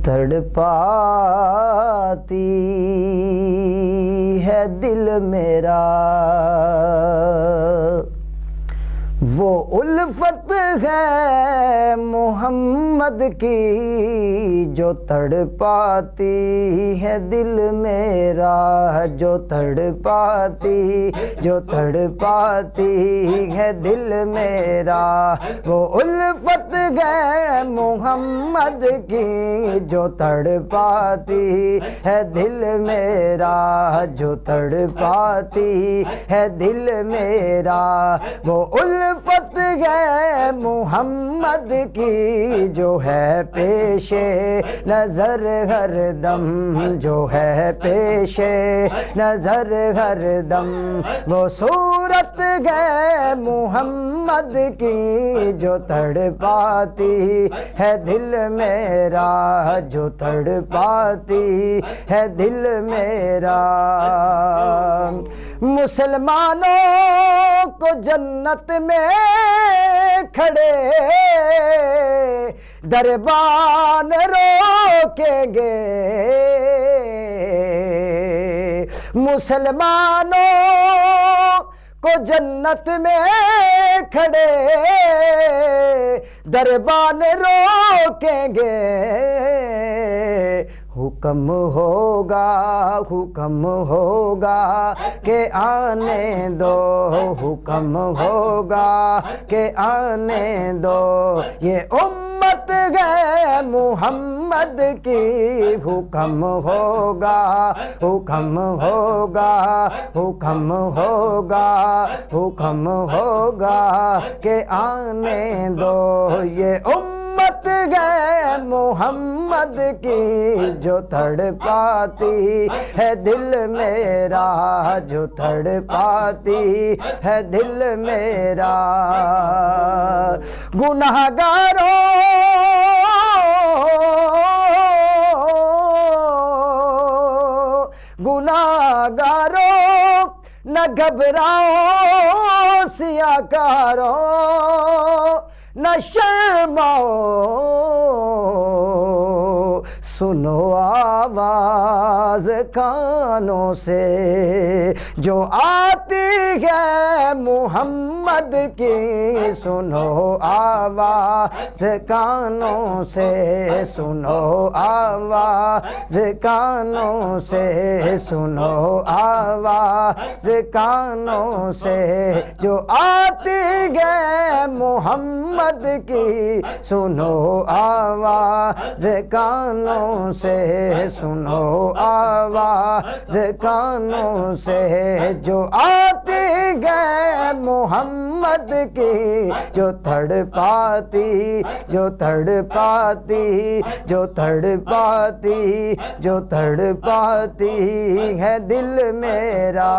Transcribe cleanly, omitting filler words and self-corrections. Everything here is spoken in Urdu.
تڑپاتی ہے دل میرا، وہ الفت ہے محمد کی جو تڑپاتی ہے دل میرا، جو تڑپاتی ہے دل میرا، وہ الفت ہے محمد کی جو تڑپاتی ہے دل میرا، جو تڑپاتی ہے دل میرا، وہ الفت ہے محمد کی جو ہے پیش نظر ہر دم، جو ہے پیش نظر ہر دم، وہ صورت ہے محمد کی جو تڑپاتی ہے دل میرا، جو تڑپاتی ہے دل میرا۔ مسلمانوں کو جنت میں کھڑے دربان روکیں گے، مسلمانوں کو جنت میں کھڑے دربان روکیں گے، حکم ہوگا کہ آنے دو، حکم ہوگا کہ آنے دو، یہ امت ہے محمد کی، حکم ہوگا کہ آنے دو، یہ امت ہے محمد کی جو تڑپاتی ہے دل میرا، جو تڑپاتی ہے دل میرا۔ گناہگاروں نہ گھبراؤ، سیاکاروں نہ شرماؤ، سنو آواز کانوں سے جو آتی ہے محمد کی، سنو آواز کانوں سے، سنو آواز کانوں سے، سنو آواز کانوں سے جو آتی ہے محمد کی، سنو آواز کانوں سے، سنو آواز کانوں سے جو آتی ہے محمد کی جو تڑپاتی ہے دل میرا۔